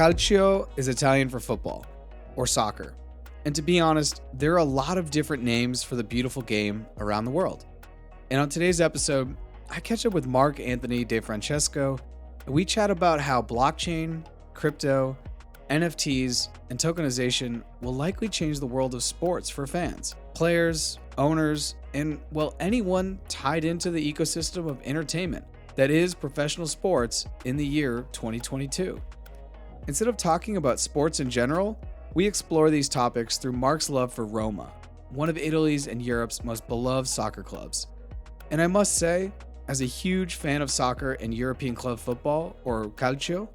Calcio is Italian for football, or soccer. And to be honest, there are a lot of different names for the beautiful game around the world. And on today's episode, I catch up with Mark Anthony De Francesco, and we chat about how blockchain, crypto, NFTs, and tokenization will likely change the world of sports for fans, players, owners, and, well, anyone tied into the ecosystem of entertainment that is professional sports in the year 2022. Instead of talking about sports in general, we explore these topics through Mark's love for Roma, one of Italy's and Europe's most beloved soccer clubs. And I must say, as a huge fan of soccer and European club football, or Calcio,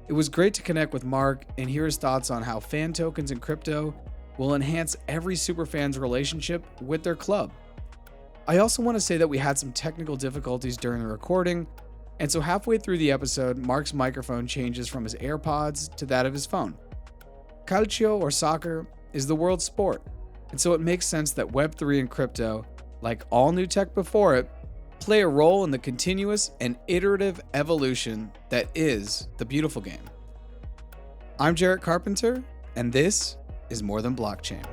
it was great to connect with Mark and hear his thoughts on how fan tokens and crypto will enhance every superfan's relationship with their club. I also want to say that we had some technical difficulties during the recording, and so halfway through the episode, Mark's microphone changes from his AirPods to that of his phone. Calcio, or soccer, is the world's sport, and so it makes sense that Web3 and crypto, like all new tech before it, play a role in the continuous and iterative evolution that is the beautiful game. I'm Jarrett Carpenter, and this is More Than Blockchain.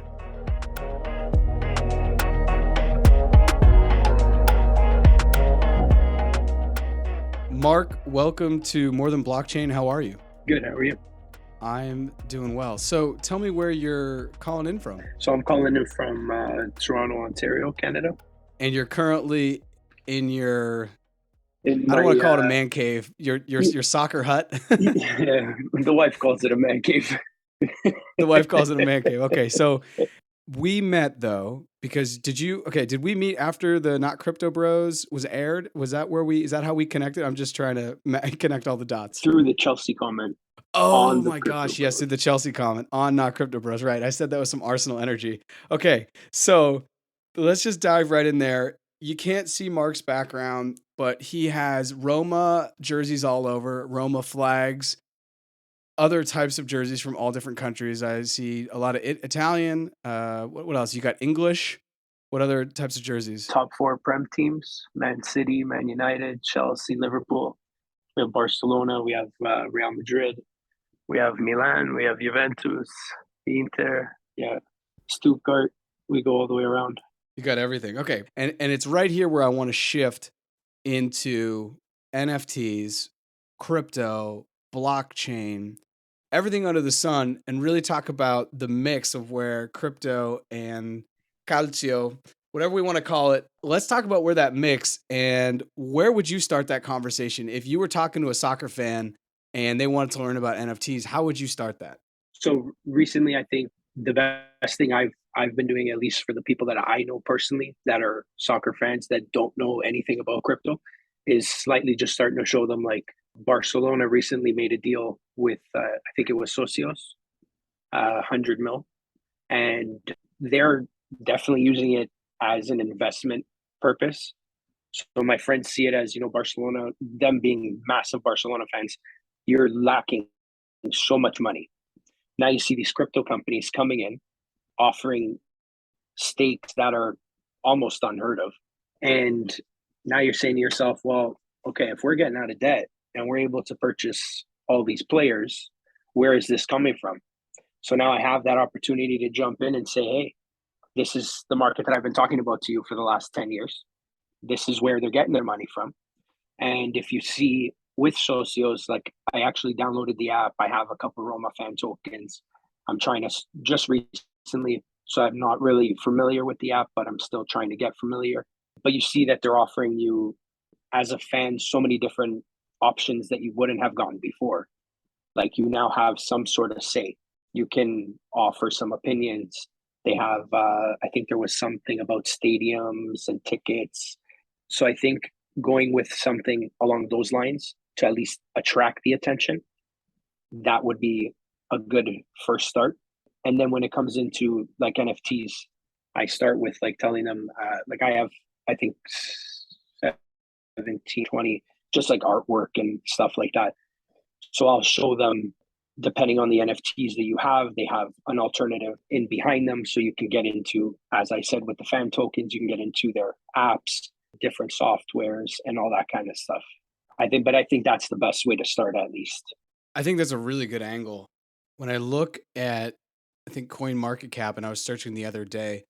Mark, welcome to More Than Blockchain. How are you? Good. How are you? I'm doing well. So tell me where you're calling in from. So I'm calling in from Toronto, Ontario, Canada. And you're currently in your, I don't want to call it a man cave, your soccer hut. Yeah, the wife calls it a man cave. The wife calls it a man cave. Okay, so we met though, because did we meet after the Not Crypto Bros was aired? Is that how we connected? I'm just trying to connect all the dots. Through the Chelsea comment. Oh my gosh, yes, through the Chelsea comment on Not Crypto Bros. Right, I said that was some Arsenal energy. Okay, so let's just dive right in there. You can't see Mark's background, but he has Roma jerseys all over, Roma flags, other types of jerseys from all different countries. I see a lot of Italian. What else? You got English. What other types of jerseys? Top 4 Prem teams: Man City, Man United, Chelsea, Liverpool. We have Barcelona. We have Real Madrid. We have Milan. We have Juventus, Inter. Yeah, Stuttgart. We go all the way around. You got everything. Okay. And it's right here where I want to shift into NFTs, crypto, blockchain, everything under the sun, and really talk about the mix of where crypto and Calcio, whatever we want to call it. Let's talk about where that mix, and where would you start that conversation? If you were talking to a soccer fan and they wanted to learn about NFTs, how would you start that? So recently, I think the best thing I've been doing, at least for the people that I know personally that are soccer fans that don't know anything about crypto, is slightly just starting to show them, like, Barcelona recently made a deal with I think it was Socios, 100 mil, and they're definitely using it as an investment purpose. So my friends see it as, Barcelona, them being massive Barcelona fans, you're lacking so much money. Now you see these crypto companies coming in, offering stakes that are almost unheard of. And now you're saying to yourself, well, okay, if we're getting out of debt and we're able to purchase all these players, where is this coming from? So now I have that opportunity to jump in and say, hey, this is the market that I've been talking about to you for the last 10 years. This is where they're getting their money from. And if you see with Socios, like, I actually downloaded the app. I have a couple Roma fan tokens. I'm trying to just recently, so I'm not really familiar with the app, but I'm still trying to get familiar. But you see that they're offering you, as a fan, so many different options that you wouldn't have gotten before. Like, you now have some sort of say. You can offer some opinions. They have, I think there was something about stadiums and tickets. So I think going with something along those lines to at least attract the attention, that would be a good first start. And then when it comes into, like, NFTs, I start with, like, telling them, like, I have, I think, 17, 20, just like artwork and stuff like that. So I'll show them, depending on the NFTs that you have, they have an alternative in behind them. So you can get into, as I said, with the fan tokens, you can get into their apps, different softwares, and all that kind of stuff. I think that's the best way to start, at least. I think that's a really good angle. When I look at, I think, Coin Market Cap, and I was searching the other day,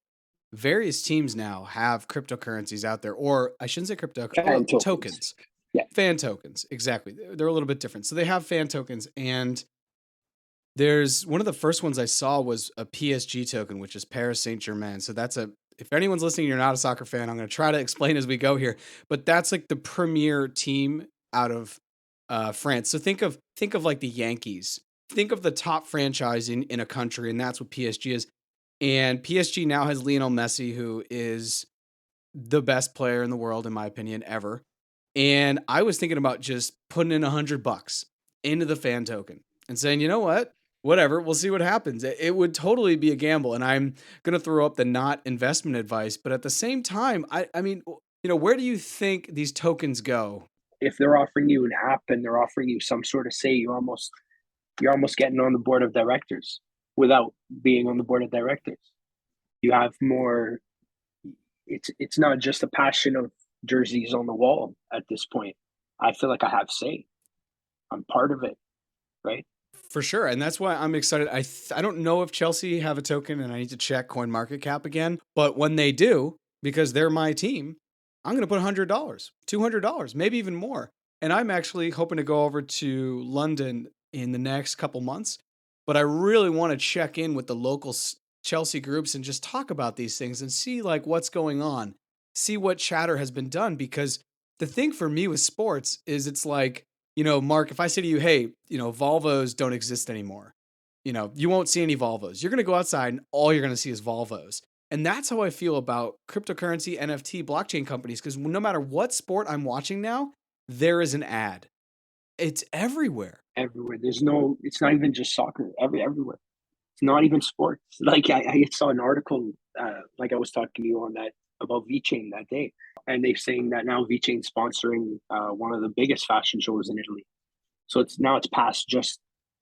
various teams now have cryptocurrencies out there, or I shouldn't say crypto, Fan tokens. tokens, Yeah. fan tokens. Exactly. They're a little bit different. So they have fan tokens, and there's one of the first ones I saw was a PSG token, which is Paris Saint-Germain. So that's a, if anyone's listening, you're not a soccer fan, I'm going to try to explain as we go here, but that's like the premier team out of France. So think of like the Yankees. Think of the top franchise in a country, and that's what PSG is. And PSG now has Lionel Messi, who is the best player in the world, in my opinion, ever. And I was thinking about just putting in $100 into the fan token and saying, you know what? Whatever, we'll see what happens. It would totally be a gamble. And I'm going to throw up the not investment advice. But at the same time, I mean, where do you think these tokens go? If they're offering you an app and they're offering you some sort of say, you're almost getting on the board of directors without being on the board of directors. You have more. It's not just a passion of jerseys on the wall at this point. I feel like I have say. I'm part of it, right? For sure. And that's why I'm excited. I don't know if Chelsea have a token, and I need to check Coin Market Cap again. But when they do, because they're my team, I'm going to put $100, $200, maybe even more. And I'm actually hoping to go over to London in the next couple months. But I really want to check in with the local Chelsea groups and just talk about these things and see like what's going on, see what chatter has been done. Because the thing for me with sports is it's like, Mark, if I say to you, hey, Volvos don't exist anymore, you won't see any Volvos. You're going to go outside and all you're going to see is Volvos. And that's how I feel about cryptocurrency, NFT, blockchain companies, because no matter what sport I'm watching now, there is an ad. It's everywhere. Everywhere. It's not even just soccer. Everywhere. It's not even sports. Like I saw an article, like I was talking to you on that about VeChain that day, and they're saying that now VeChain's sponsoring one of the biggest fashion shows in Italy. So it's past just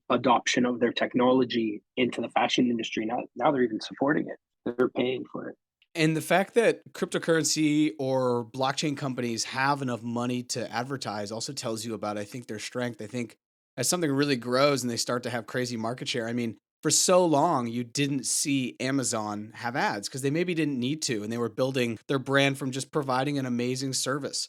adoption of their technology into the fashion industry. Now they're even supporting it. They're paying for it. And the fact that cryptocurrency or blockchain companies have enough money to advertise also tells you about, I think, their strength. I think as something really grows and they start to have crazy market share, I mean, for so long, you didn't see Amazon have ads because they maybe didn't need to. And they were building their brand from just providing an amazing service.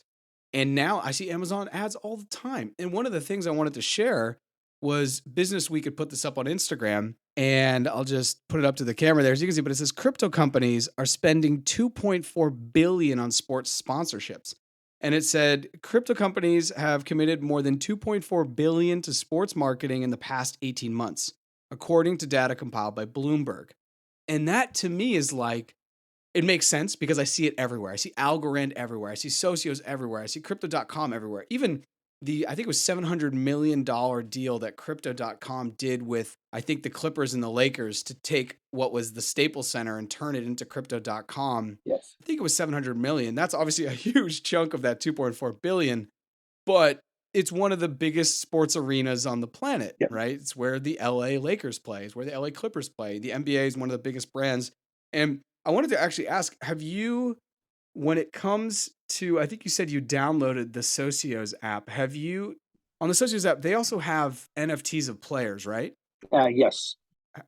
And now I see Amazon ads all the time. And one of the things I wanted to share was Business Week had put this up on Instagram, and I'll just put it up to the camera there so you can see, but it says crypto companies are spending 2.4 billion on sports sponsorships. And it said crypto companies have committed more than 2.4 billion to sports marketing in the past 18 months, according to data compiled by Bloomberg. And that to me is like, it makes sense because I see it everywhere. I see Algorand everywhere. I see Socios everywhere. I see Crypto.com everywhere. Even I think it was $700 million deal that Crypto.com did with, I think, the Clippers and the Lakers to take what was the Staples Center and turn it into Crypto.com. Yes. I think it was 700 million. That's obviously a huge chunk of that 2.4 billion, but it's one of the biggest sports arenas on the planet, Yep. right? It's where the LA Lakers play. It's where the LA Clippers play. The NBA is one of the biggest brands. And I wanted to actually ask, have you, when it comes to, I think you said you downloaded the Socios app. Have you, on the Socios app, they also have NFTs of players, right? Yes.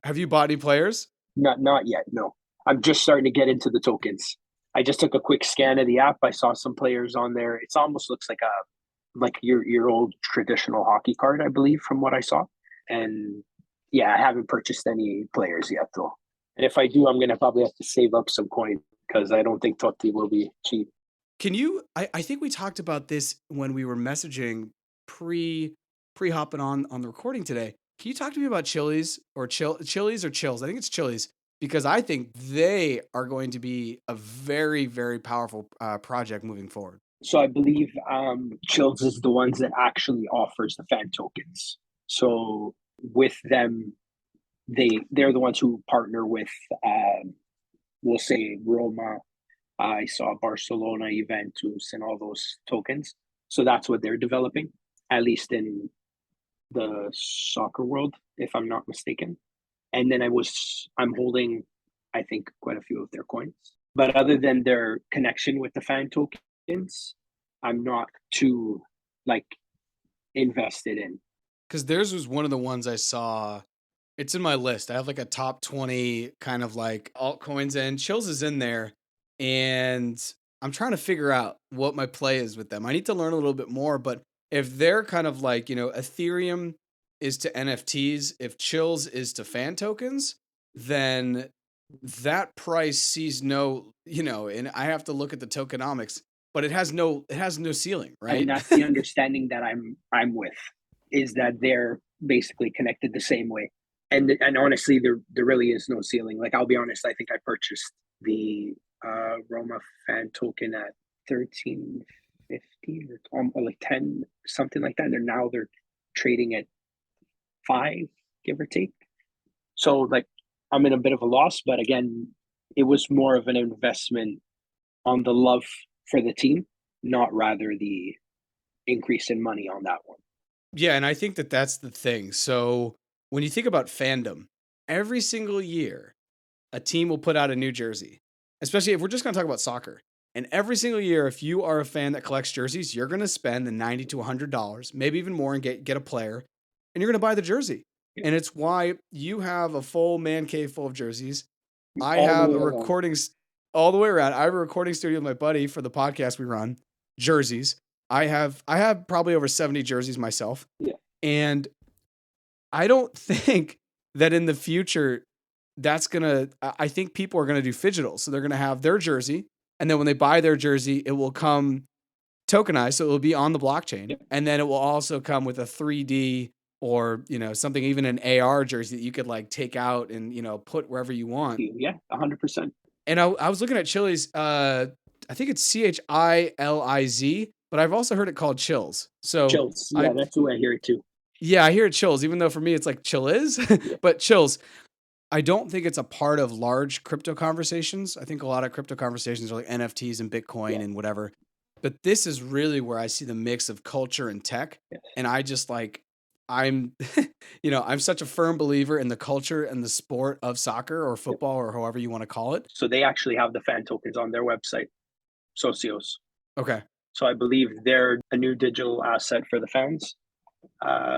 Have you bought any players? Not yet. No. I'm just starting to get into the tokens. I just took a quick scan of the app. I saw some players on there. It almost looks like your old traditional hockey card, I believe, from what I saw. And yeah, I haven't purchased any players yet, though. And if I do, I'm gonna probably have to save up some coin because I don't think Totti will be cheap. Can you? I think we talked about this when we were messaging pre hopping on the recording today. Can you talk to me about Chili's or Chili's or Chills? I think it's Chili's because I think they are going to be a very, very powerful project moving forward. So I believe Chills is the ones that actually offers the fan tokens. So with them, they're the ones who partner with, we'll say Roma. I saw Barcelona, Juventus, and all those tokens. So that's what they're developing, at least in the soccer world, if I'm not mistaken. And then I'm holding, I think, quite a few of their coins. But other than their connection with the fan tokens, I'm not too invested in. because theirs was one of the ones I saw. It's in my list. I have like a top 20 kind of like altcoins, and Chills is in there. And I'm trying to figure out what my play is with them. I need to learn a little bit more, but if they're kind of like, Ethereum is to NFTs, if Chills is to fan tokens, then that price sees no, and I have to look at the tokenomics, but it has no ceiling, And right? that's the understanding that I'm with, is that they're basically connected the same way. And honestly, there really is no ceiling. Like, I'll be honest, I think I purchased the Roma fan token at 13.50 or like 10, something like that. And they're trading at 5, give or take. So like, I'm in a bit of a loss, but again, it was more of an investment on the love for the team, not rather the increase in money on that one. Yeah, and I think that that's the thing. So when you think about fandom, every single year, a team will put out a new jersey, especially if we're just going to talk about soccer. And every single year, if you are a fan that collects jerseys, you're going to spend the $90 to $100, maybe even more, and get a player, and you're going to buy the jersey. And it's why you have a full man cave full of jerseys. I All the have way a along. all the way around. I have a recording studio with my buddy for the podcast we run, jerseys. I have probably over 70 jerseys myself. Yeah. And I don't think that in the future I think people are gonna do phygital. So they're gonna have their jersey, and then when they buy their jersey, it will come tokenized, so it will be on the blockchain, Yeah. and then it will also come with a 3D or something, even an AR jersey that you could like take out and put wherever you want. Yeah, 100%. And I was looking at Chili's. I think it's CHILIZ, but I've also heard it called Chills. So Chills. Yeah, that's the way I hear it too. I hear it Chills, even though for me it's like Chill is, Yeah. but Chills. I don't think it's a part of large crypto conversations. I think a lot of crypto conversations are like NFTs and Bitcoin and whatever. But this is really where I see the mix of culture and tech. Yes. And I just like, I'm, I'm such a firm believer in the culture and the sport of soccer or football or however you want to call it. So they actually have the fan tokens on their website, Socios. Okay. So I believe they're a new digital asset for the fans.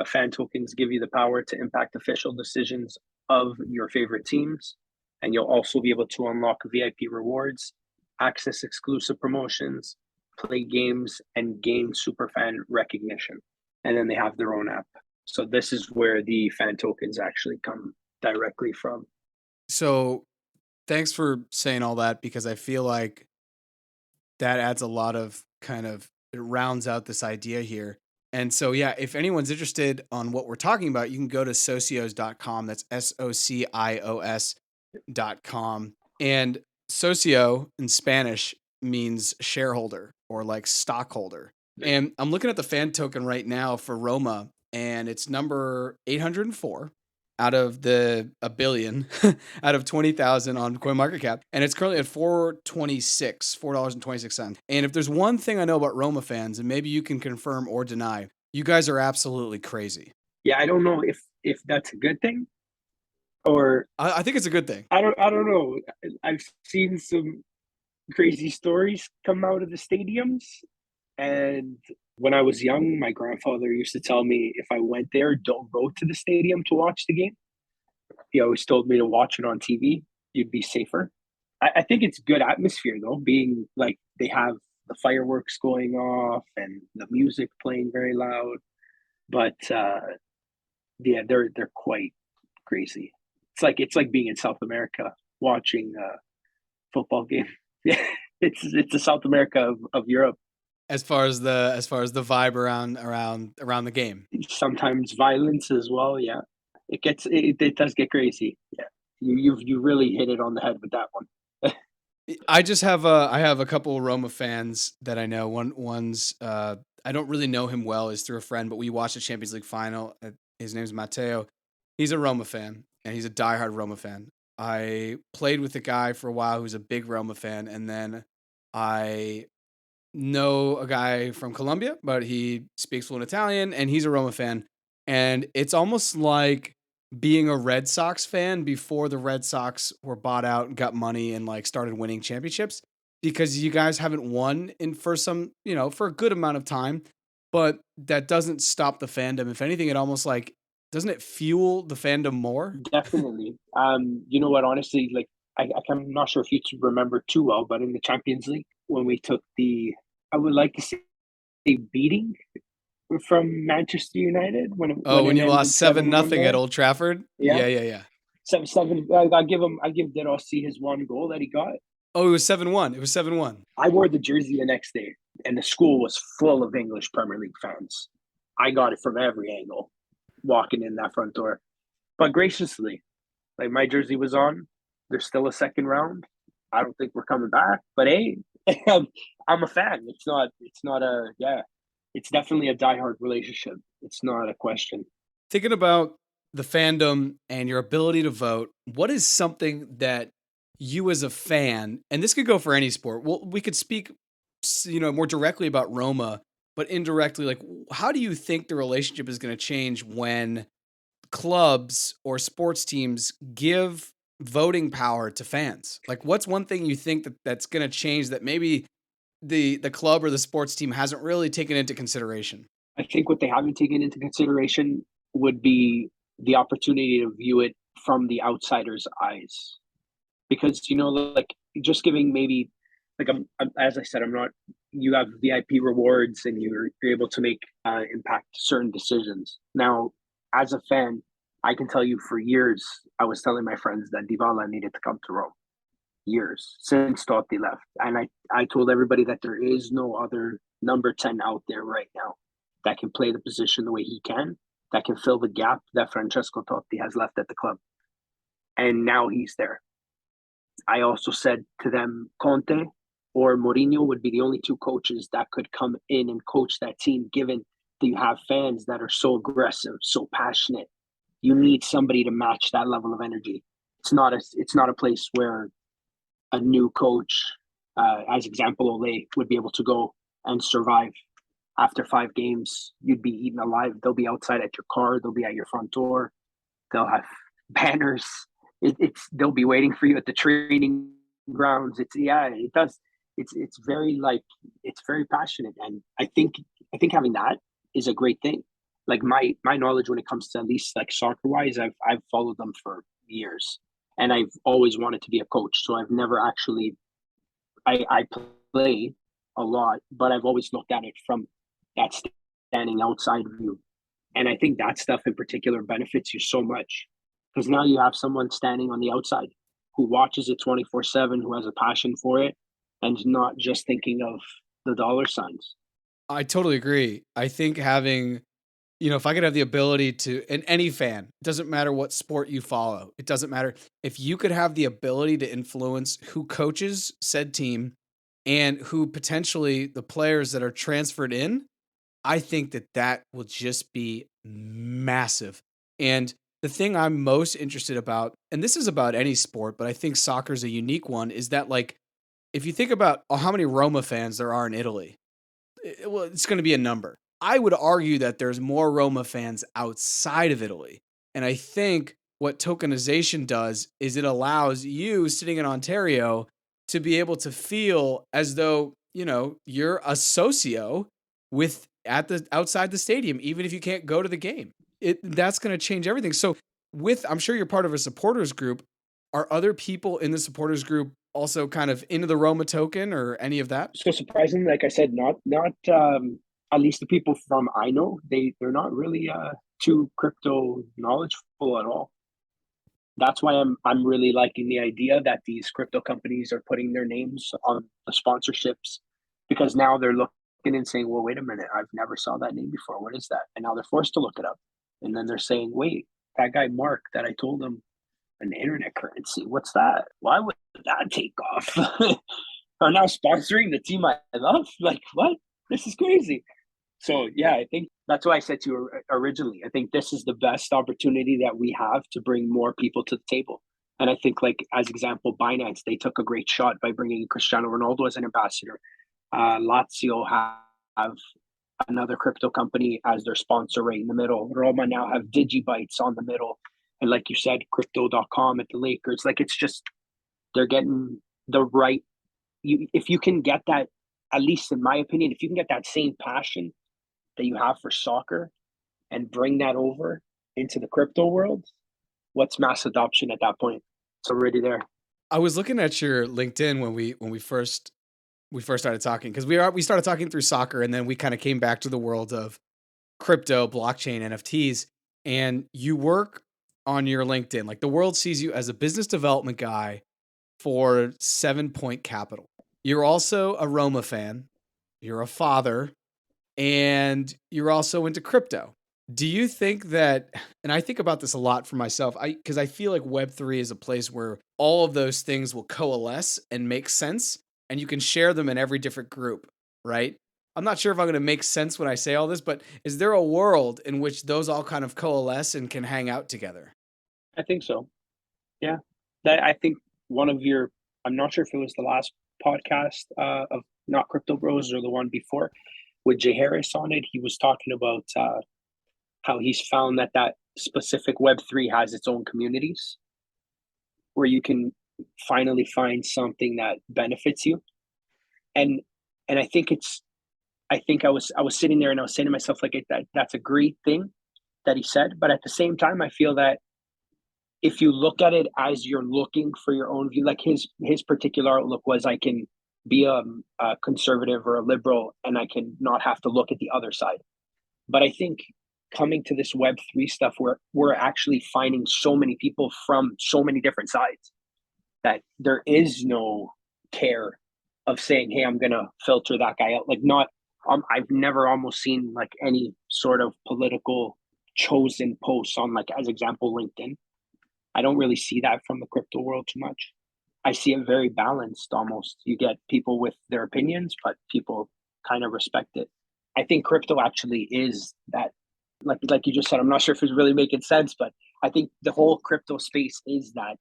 Fan tokens give you the power to impact official decisions of your favorite teams, and you'll also be able to unlock VIP rewards, access exclusive promotions, play games, and gain super fan recognition. And then they have their own app. So this is where the fan tokens actually come directly from. So thanks for saying all that, because I feel like that adds a lot of it rounds out this idea here. And so, yeah, if anyone's interested on what we're talking about, you can go to socios.com. That's SOCIOS.com. And socio in Spanish means shareholder or like stockholder. And I'm looking at the fan token right now for Roma, and it's number 804 out of a billion, out of 20,000 on CoinMarketCap. And it's currently at $4.26. And if there's one thing I know about Roma fans, and maybe you can confirm or deny, you guys are absolutely crazy. Yeah, I don't know if that's a good thing, or I think it's a good thing. I don't know. I've seen some crazy stories come out of the stadiums. And when I was young, my grandfather used to tell me, if I went there, don't go to the stadium to watch the game. He always told me to watch it on TV. You'd be safer. I think it's good atmosphere, though, being like they have the fireworks going off and the music playing very loud. But yeah, they're quite crazy. It's like being in South America watching a football game. Yeah, it's the South America of Europe. As far as the vibe around the game. Sometimes violence as well. Yeah, it does get crazy. Yeah, you really hit it on the head with that one. I have a couple of Roma fans that I know. One's I don't really know him well, is through a friend, but we watched the Champions League final. His name's Matteo. He's a Roma fan, and he's a diehard Roma fan. I played with a guy for a while who's a big Roma fan, and then I know a guy from Colombia, but he speaks fluent Italian, and he's a Roma fan. And it's almost like being a Red Sox fan before the Red Sox were bought out and got money and like started winning championships, because you guys haven't won for a good amount of time. but that doesn't stop the fandom. If anything, it almost like, doesn't it fuel the fandom more? Definitely. You know what? Honestly, like I'm not sure if you remember too well, but in the Champions League when we took I would like to say beating from Manchester United Oh, when when it you ended lost 7-0 7-1 at there. Old Trafford? Yeah, Yeah, yeah, yeah. 7-7. I give De Rossi his one goal that he got. Oh, it was 7-1. It was 7-1. I wore the jersey the next day, and the school was full of English Premier League fans. I got it from every angle walking in that front door. But graciously, like my jersey was on. There's still a second round. I don't think we're coming back. But hey, I'm a fan. It's not a yeah. It's definitely a diehard relationship. It's not a question. Thinking about the fandom and your ability to vote, what is something that you as a fan, and this could go for any sport. Well, we could speak, more directly about Roma, but indirectly, like, how do you think the relationship is going to change when clubs or sports teams give voting power to fans? Like, what's one thing you think that's going to change that maybe the club or the sports team hasn't really taken into consideration? I think what they haven't taken into consideration would be the opportunity to view it from the outsider's eyes. Because, like just giving maybe, like, as I said, I'm not, you have VIP rewards and you're able to make impact certain decisions. Now, as a fan, I can tell you for years, I was telling my friends that Dybala needed to come to Rome. Years since Totti left. And I told everybody that there is no other number 10 out there right now that can play the position the way he can, that can fill the gap that Francesco Totti has left at the club. And now he's there. I also said to them, Conte or Mourinho would be the only two coaches that could come in and coach that team, given that you have fans that are so aggressive, so passionate. You need somebody to match that level of energy. It's not a place where a new coach, as example, Ole would be able to go and survive. After 5 games, you'd be eaten alive. They'll be outside at your car. They'll be at your front door. They'll have banners. They'll be waiting for you at the training grounds. It does. It's very it's very passionate, and I think having that is a great thing. Like my knowledge when it comes to at least like soccer wise, I've followed them for years, and I've always wanted to be a coach. So I've never actually I play a lot, but I've always looked at it from that standing outside view. And I think that stuff in particular benefits you so much because now you have someone standing on the outside who watches it 24/7, who has a passion for it, and not just thinking of the dollar signs. I totally agree. I think having, if I could have the ability to, and any fan, it doesn't matter what sport you follow, it doesn't matter. If you could have the ability to influence who coaches said team and who potentially the players that are transferred in, I think that will just be massive. And the thing I'm most interested about, and this is about any sport, but I think soccer is a unique one, is that, like, if you think about how many Roma fans there are in Italy, well, it's going to be a number. I would argue that there's more Roma fans outside of Italy. And I think what tokenization does is it allows you sitting in Ontario to be able to feel as though, you're a socio with at the outside the stadium, even if you can't go to the game. That's going to change everything. So I'm sure you're part of a supporters group. Are other people in the supporters group also kind of into the Roma token or any of that? So surprisingly, like I said, not at least the people from I know they're not really too crypto knowledgeable at all. That's why I'm really liking the idea that these crypto companies are putting their names on the sponsorships because now they're looking and saying, well, wait a minute, I've never saw that name before. What is that? And now they're forced to look it up. And then they're saying, wait, that guy Mark that I told him an internet currency, what's that? Why would that take off? Are now sponsoring the team I love? Like, what? This is crazy. So yeah, I think that's why I said to you originally. I think this is the best opportunity that we have to bring more people to the table. And I think, like as example, Binance, they took a great shot by bringing Cristiano Ronaldo as an ambassador. Lazio have another crypto company as their sponsor right in the middle. Roma now have Digibytes on the middle, and like you said, Crypto.com at the Lakers. Like it's just they're getting the right. If you can get that, at least in my opinion, if you can get that same passion that you have for soccer and bring that over into the crypto world, what's mass adoption at that point? It's already there. I was looking at your LinkedIn when we first started talking because we started talking through soccer and then we kind of came back to the world of crypto, blockchain, NFTs, and you work on your LinkedIn. Like the world sees you as a business development guy for 7 Point Capital. You're also a Roma fan, you're a father, and you're also into crypto. Do you think that, and I think about this a lot for myself, because I feel like Web3 is a place where all of those things will coalesce and make sense, and you can share them in every different group, right? I'm not sure if I'm going to make sense when I say all this, but is there a world in which those all kind of coalesce and can hang out together? I think so. Yeah. That I think one of your I'm not sure if it was the last podcast of Not Crypto Bros or the one before with Jay Harris on it. He was talking about how he's found that that specific Web3 has its own communities where you can finally find something that benefits you. And and I think I was sitting there and I was saying to myself like that's a great thing that he said, but at the same time I feel that if you look at it as you're looking for your own view, like his particular outlook was, I can be a conservative or a liberal, and I can not have to look at the other side. But I think coming to this Web3 stuff, where we're actually finding so many people from so many different sides, that there is no care of saying, "Hey, I'm gonna filter that guy out." Like, not, I've never almost seen like any sort of political chosen posts on, like, as example, LinkedIn. I don't really see that from the crypto world too much. I see it very balanced almost. You get people with their opinions, but people kind of respect it. I think crypto actually is that, like you just said, I'm not sure if it's really making sense, but I think the whole crypto space is that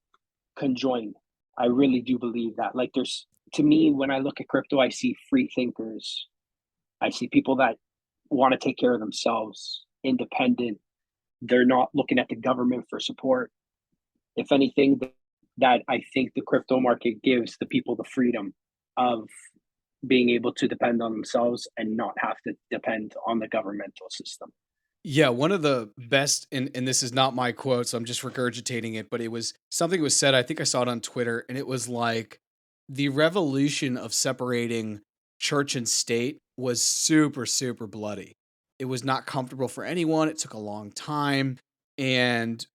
conjoined. I really do believe that. Like, there's, to me, when I look at crypto, I see free thinkers. I see people that want to take care of themselves, independent. They're not looking at the government for support. If anything, that I think the crypto market gives the people the freedom of being able to depend on themselves and not have to depend on the governmental system. Yeah, one of the best, and this is not my quote, so I'm just regurgitating it, but it was something was said. I think I saw it on Twitter, and it was like the revolution of separating church and state was super, super bloody. It was not comfortable for anyone. It took a long time. And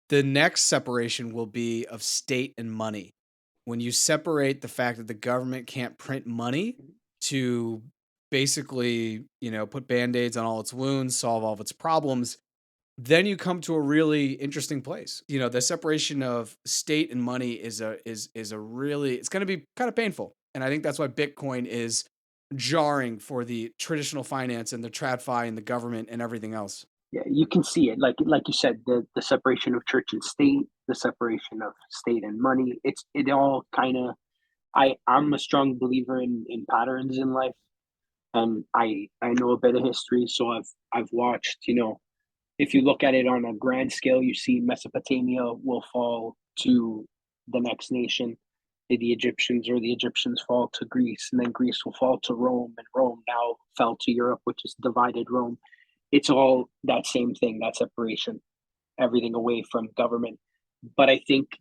the next separation will be of state and money. When you separate the fact that the government can't print money to basically, put band-aids on all its wounds, solve all of its problems, then you come to a really interesting place. The separation of state and money is a really, it's going to be kind of painful. And I think that's why Bitcoin is jarring for the traditional finance and the TradFi and the government and everything else. Yeah, you can see it. Like you said, the separation of church and state, the separation of state and money. It all kind of. I'm a strong believer in patterns in life, and I know a bit of history, so I've watched. If you look at it on a grand scale, you see Mesopotamia will fall to the next nation, the Egyptians, or the Egyptians fall to Greece, and then Greece will fall to Rome, and Rome now fell to Europe, which is divided Rome. It's all that same thing, that separation, everything away from government. But I think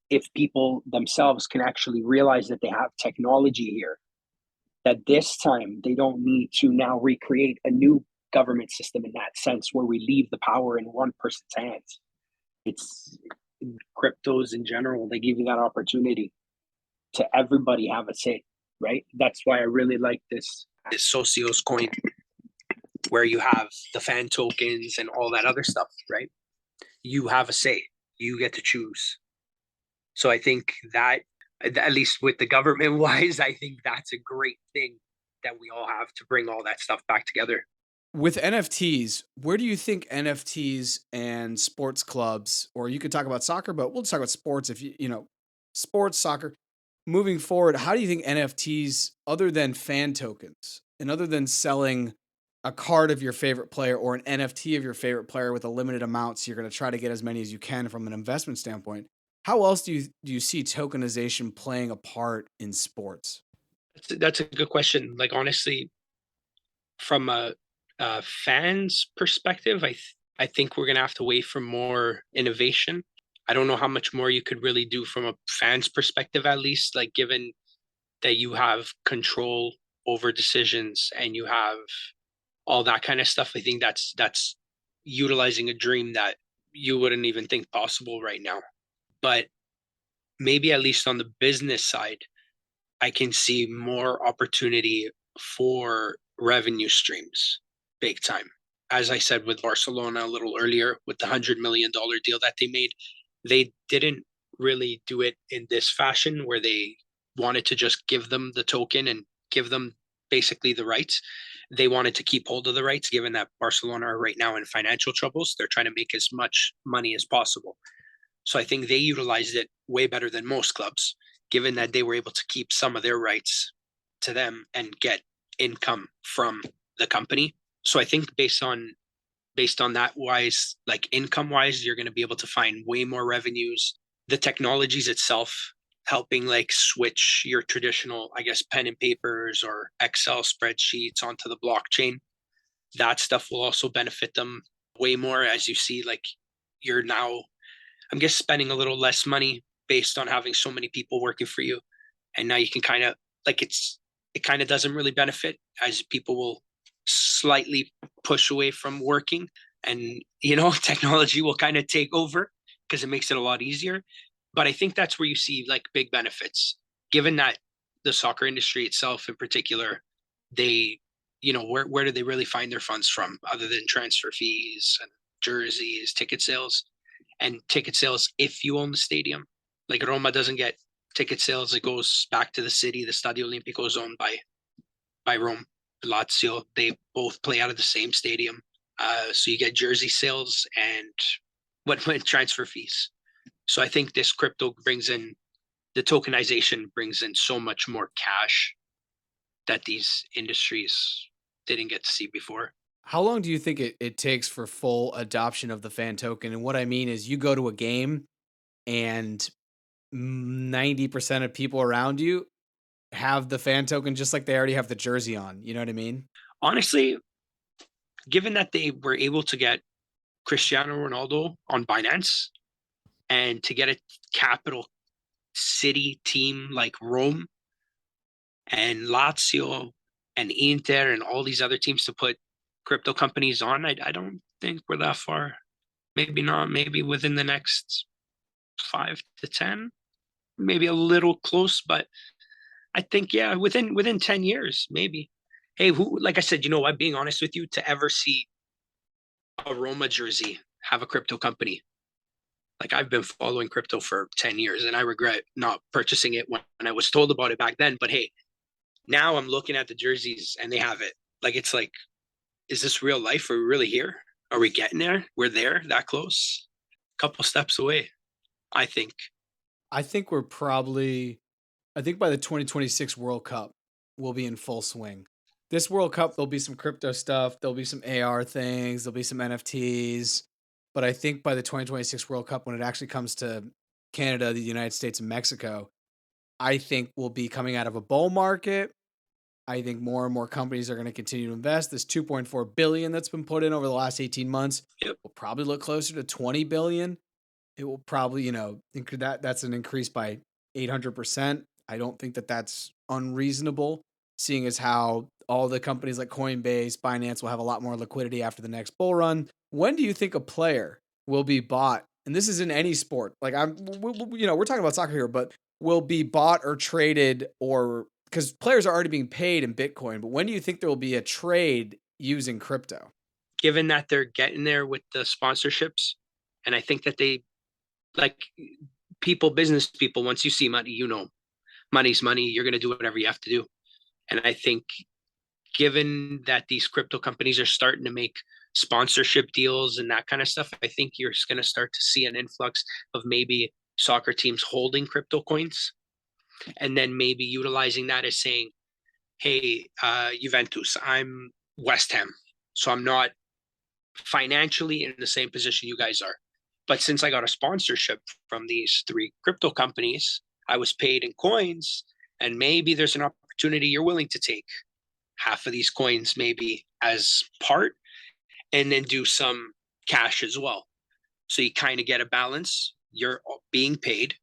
if people themselves can actually realize that they have technology here, that this time they don't need to now recreate a new government system in that sense where we leave the power in one person's hands. It's cryptos in general, they give you that opportunity to everybody have a say, right? That's why I really like this Socios coin, where you have the fan tokens and all that other stuff, right? You have a say, you get to choose. So I think that, at least with the government wise, I think that's a great thing that we all have to bring all that stuff back together. With NFTs, where do you think NFTs and sports clubs, or you could talk about soccer, but we'll just talk about sports if sports, soccer, moving forward, how do you think NFTs, other than fan tokens and other than selling a card of your favorite player or an NFT of your favorite player with a limited amount, so you're going to try to get as many as you can from an investment standpoint, how else do you see tokenization playing a part in sports? That's a good question. Like, honestly, from a Fans' perspective, I think we're gonna have to wait for more innovation. I don't know how much more you could really do from a fan's perspective, at least, like given that you have control over decisions and you have all that kind of stuff. I think that's utilizing a dream that you wouldn't even think possible right now. But maybe at least on the business side, I can see more opportunity for revenue streams big time. As I said with Barcelona a little earlier, with the $100 million deal that they made, they didn't really do it in this fashion where they wanted to just give them the token and give them basically the rights. They wanted to keep hold of the rights, given that Barcelona are right now in financial troubles. They're trying to make as much money as possible. So I think they utilized it way better than most clubs, given that they were able to keep some of their rights to them and get income from the company. So I think based on that wise, like income wise, you're going to be able to find way more revenues. The technologies itself helping like switch your traditional, I guess, pen and papers or Excel spreadsheets onto the blockchain. That stuff will also benefit them way more as you see like you're now, I'm guess, spending a little less money based on having so many people working for you. And now you can kind of like it kind of doesn't really benefit as people will slightly push away from working and technology will kind of take over because it makes it a lot easier. But I think that's where you see like big benefits, given that the soccer industry itself in particular, they where do they really find their funds from other than transfer fees and jerseys, ticket sales, and ticket sales if you own the stadium. Like Roma doesn't get ticket sales, it goes back to the city. The Stadio Olimpico is owned by Rome. Lazio, they both play out of the same stadium. So you get jersey sales and what transfer fees. So I think this crypto brings in the tokenization brings in so much more cash that these industries didn't get to see before. How long do you think it takes for full adoption of the fan token? And what I mean is you go to a game and 90% of people around you have the fan token just like they already have the jersey on. You know what I mean? Honestly, given that they were able to get Cristiano Ronaldo on Binance and to get a capital city team like Rome and Lazio and Inter and all these other teams to put crypto companies on, I don't think we're that far. Maybe not. Maybe within the next 5 to 10, maybe a little close, but I think yeah, within 10 years, maybe. Hey, who? Like I said, you know what? Being honest with you, to ever see a Roma jersey have a crypto company, like I've been following crypto for 10 years, and I regret not purchasing it when I was told about it back then. But hey, now I'm looking at the jerseys and they have it. Like it's like, is this real life? Are we really here? Are we getting there? We're there, that close, a couple steps away. I think. I think we're probably, I think by the 2026 World Cup, we'll be in full swing. This World Cup, there'll be some crypto stuff, there'll be some AR things, there'll be some NFTs. But I think by the 2026 World Cup, when it actually comes to Canada, the United States, and Mexico, I think we'll be coming out of a bull market. I think more and more companies are going to continue to invest. This 2.4 billion that's been put in over the last 18 months Yep. will probably look closer to 20 billion. It will probably, that's an increase by 800%. I don't think that that's unreasonable, seeing as how all the companies like Coinbase, Binance will have a lot more liquidity after the next bull run. When do you think a player will be bought? And this is in any sport. Like we're talking about soccer here, but will be bought or traded, or because players are already being paid in Bitcoin. But when do you think there will be a trade using crypto? Given that they're getting there with the sponsorships, and I think that they like business people, once you see money, money's money. You're going to do whatever you have to do. And I think given that these crypto companies are starting to make sponsorship deals and that kind of stuff, I think you're going to start to see an influx of maybe soccer teams holding crypto coins and then maybe utilizing that as saying, hey, Juventus, I'm West Ham, so I'm not financially in the same position you guys are. But since I got a sponsorship from these 3 crypto companies, I was paid in coins, and maybe there's an opportunity you're willing to take half of these coins maybe as part, and then do some cash as well. So you kind of get a balance. You're being paid,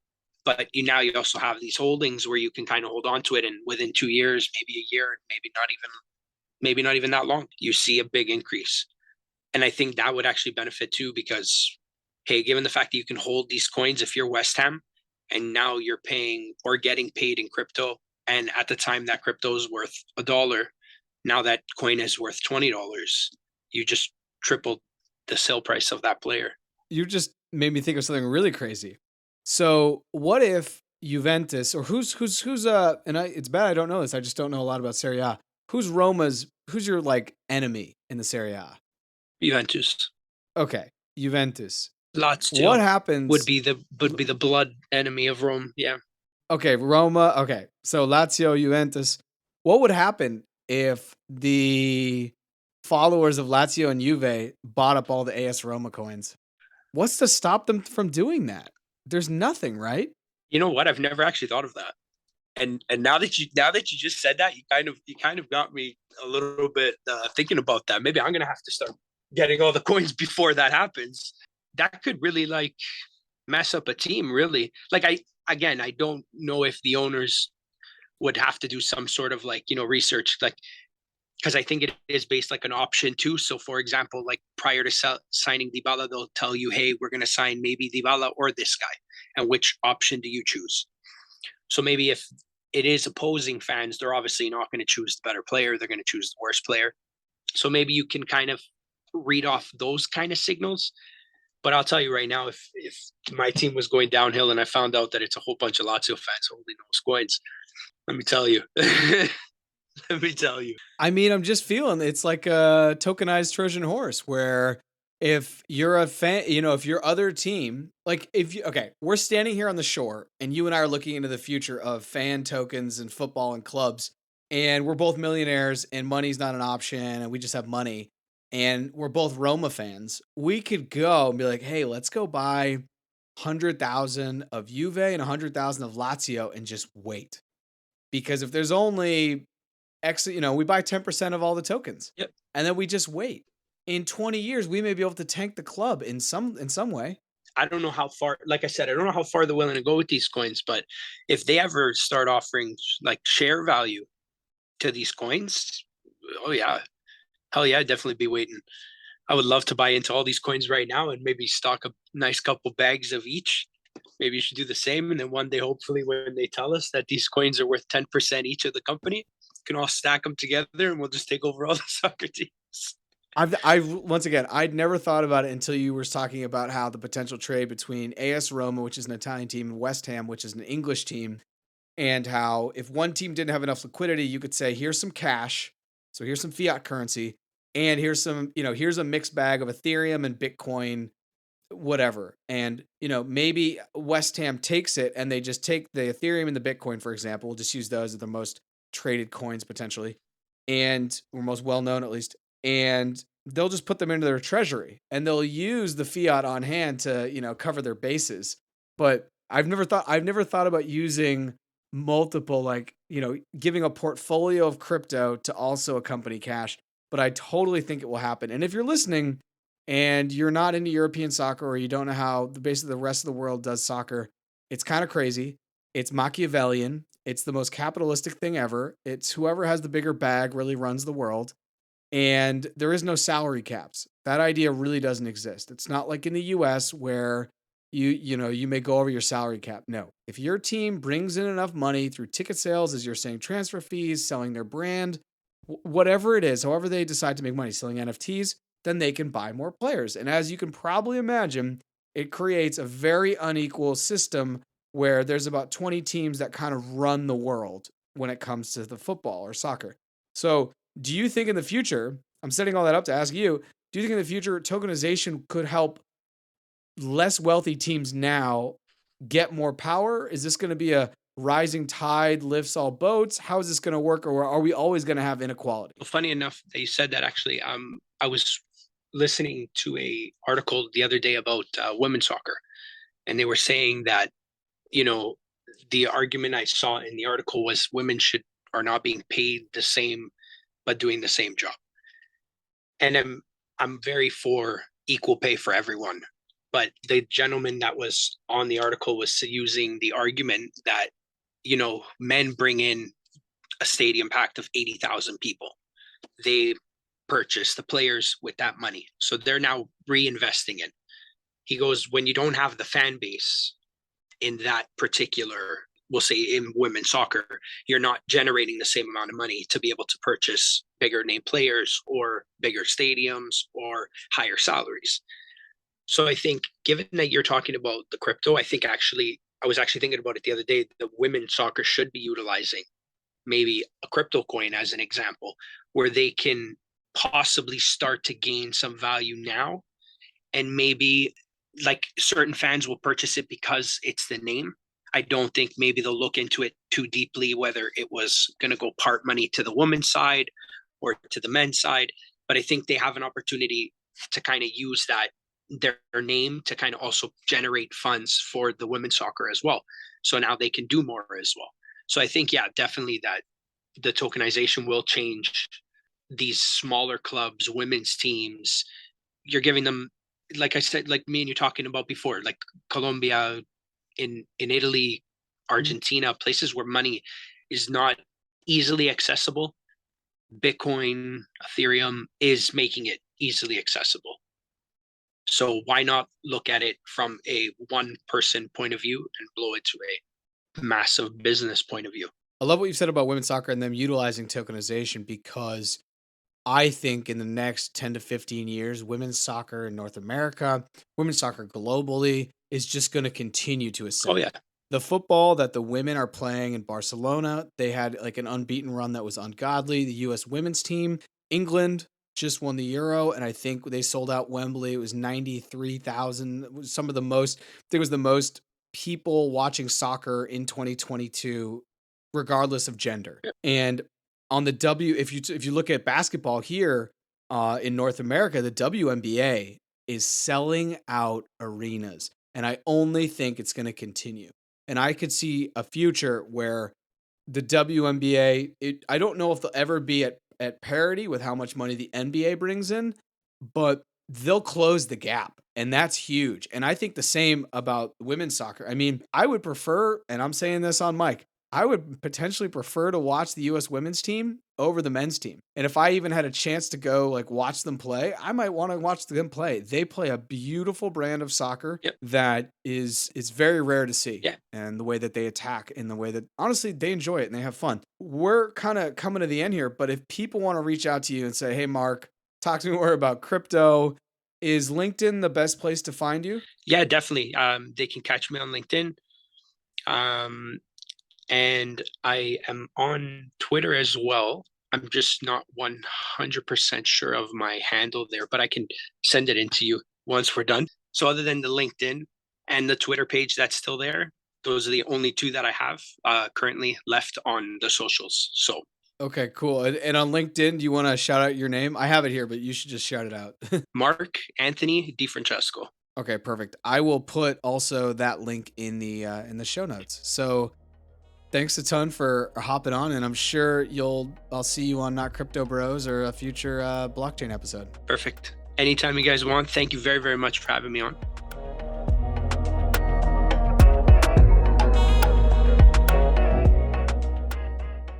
but now you also have these holdings where you can kind of hold on to it, and within 2 years, maybe a year, maybe not even that long, you see a big increase. And I think that would actually benefit too, because hey, given the fact that you can hold these coins, if you're West Ham and now you're paying or getting paid in crypto, and at the time that crypto is worth $1, now that coin is worth $20, you just tripled the sale price of that player. You just made me think of something really crazy. So what if Juventus, or who's it's bad I don't know this, I just don't know a lot about Serie A. Who's your like enemy in the Serie A? Juventus. Okay, Juventus. Lazio What happens would be the blood enemy of Rome. Yeah. Okay, Roma. Okay, so Lazio, Juventus. What would happen if the followers of Lazio and Juve bought up all the AS Roma coins? What's to stop them from doing that? There's nothing, right? You know what? I've never actually thought of that. And now that you just said that, you kind of got me a little bit thinking about that. Maybe I'm gonna have to start getting all the coins before that happens. That could really like mess up a team. Really, like I don't know if the owners would have to do some sort of like research, like, because I think it is based like an option too. So for example, like prior to signing Dybala, they'll tell you, hey, we're going to sign maybe Dybala or this guy, and which option do you choose? So maybe if it is opposing fans, they're obviously not going to choose the better player. They're going to choose the worst player. So maybe you can kind of read off those kind of signals. But I'll tell you right now, if my team was going downhill and I found out that it's a whole bunch of Lazio fans holding those coins, let me tell you. Let me tell you. I mean, I'm just feeling it's like a tokenized Trojan horse where if you're a fan, if your other team, like we're standing here on the shore and you and I are looking into the future of fan tokens and football and clubs, and we're both millionaires and money's not an option and we just have money and we're both Roma fans. We could go and be like, hey, let's go buy 100,000 of Juve and 100,000 of Lazio and just wait. Because if there's only X, we buy 10% of all the tokens. Yep. And then we just wait. In 20 years, we may be able to tank the club in some way. I don't know how far, like I said, I don't know how far they're willing to go with these coins, but if they ever start offering like share value to these coins, oh yeah, hell yeah, I'd definitely be waiting. I would love to buy into all these coins right now and maybe stock a nice couple bags of each. Maybe you should do the same. And then one day, hopefully, when they tell us that these coins are worth 10% each of the company, we can all stack them together and we'll just take over all the soccer teams. Once again, I'd never thought about it until you were talking about how the potential trade between AS Roma, which is an Italian team, and West Ham, which is an English team, and how if one team didn't have enough liquidity, you could say, here's some cash. So here's some fiat currency. And here's here's a mixed bag of Ethereum and Bitcoin, whatever. And, maybe West Ham takes it and they just take the Ethereum and the Bitcoin, for example. We'll just use those as the most traded coins potentially, and or most well-known at least. And they'll just put them into their treasury and they'll use the fiat on hand to, cover their bases. But I've never thought about using multiple, giving a portfolio of crypto to also accompany cash. But I totally think it will happen. And if you're listening and you're not into European soccer or you don't know how basically the rest of the world does soccer, it's kind of crazy. It's Machiavellian. It's the most capitalistic thing ever. It's whoever has the bigger bag really runs the world. And there is no salary caps. That idea really doesn't exist. It's not like in the US where you may go over your salary cap. No. If your team brings in enough money through ticket sales, as you're saying, transfer fees, selling their brand, whatever it is, however they decide to make money, selling NFTs, then they can buy more players. And as you can probably imagine, it creates a very unequal system where there's about 20 teams that kind of run the world when it comes to the football or soccer. So do you think in the future, I'm setting all that up to ask you, do you think in the future tokenization could help less wealthy teams now get more power? Is this going to be a rising tide lifts all boats? How is this going to work? Or are we always going to have inequality? Well, funny enough that you said that, actually. I was listening to a article the other day about women's soccer, and they were saying that, the argument I saw in the article was women are not being paid the same, but doing the same job. And I'm very for equal pay for everyone. But the gentleman that was on the article was using the argument that, men bring in a stadium packed of 80,000 people. They purchase the players with that money. So they're now reinvesting in. He goes, when you don't have the fan base in that particular, we'll say in women's soccer, you're not generating the same amount of money to be able to purchase bigger name players or bigger stadiums or higher salaries. So I think, given that you're talking about the crypto, I was actually thinking about it the other day, that women's soccer should be utilizing maybe a crypto coin as an example, where they can possibly start to gain some value now. And maybe like certain fans will purchase it because it's the name. I don't think maybe they'll look into it too deeply, whether it was going to go part money to the women's side or to the men's side. But I think they have an opportunity to kind of use their name to kind of also generate funds for the women's soccer as well. So now they can do more as well. So I think, yeah, definitely that the tokenization will change these smaller clubs, women's teams. You're giving them, like I said, like me and you talking about before, like Colombia, in Italy, Argentina, places where money is not easily accessible. Bitcoin, Ethereum is making it easily accessible. So why not look at it from a one person point of view and blow it to a massive business point of view? I love what you've said about women's soccer and them utilizing tokenization, because I think in the next 10 to 15 years, women's soccer in North America, women's soccer globally is just going to continue to ascend. Oh, yeah. The football that the women are playing in Barcelona, they had like an unbeaten run that was ungodly. The U.S. women's team, England just won the Euro, and I think they sold out Wembley. It was 93,000. It was the most people watching soccer in 2022, regardless of gender. Yep. And on the if you look at basketball here in North America, the WNBA is selling out arenas, and I only think it's going to continue. And I could see a future where the WNBA, I don't know if they'll ever be at parity with how much money the NBA brings in, but they'll close the gap, and that's huge. And I think the same about women's soccer. I mean, I would prefer, and I'm saying this on mic, I would potentially prefer to watch the U.S. women's team over the men's team. And if I even had a chance to go like watch them play, I might want to watch them play. They play a beautiful brand of soccer that is very rare to see. Yeah. And the way that they attack, and the way that honestly they enjoy it and they have fun. We're kind of coming to the end here, but if people want to reach out to you and say, hey, Mark, talk to me more about crypto, is LinkedIn the best place to find you? Yeah, definitely. They can catch me on LinkedIn. And I am on Twitter as well. I'm just not 100% sure of my handle there, but I can send it in to you once we're done. So other than the LinkedIn and the Twitter page that's still there, those are the only two that I have currently left on the socials. So. Okay, cool. And on LinkedIn, do you want to shout out your name? I have it here, but you should just shout it out. Mark Anthony De Francesco. Okay, perfect. I will put also that link in the show notes. So thanks a ton for hopping on, and I'm sure I'll see you on Not Crypto Bros or a future blockchain episode. Perfect. Anytime you guys want. Thank you very, very much for having me on.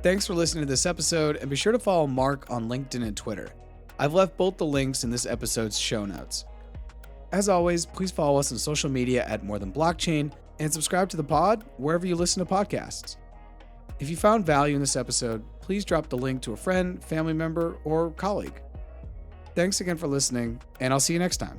Thanks for listening to this episode, and be sure to follow Mark on LinkedIn and Twitter. I've left both the links in this episode's show notes. As always, please follow us on social media at More Than Blockchain, and subscribe to the pod wherever you listen to podcasts. If you found value in this episode, please drop the link to a friend, family member, or colleague. Thanks again for listening, and I'll see you next time.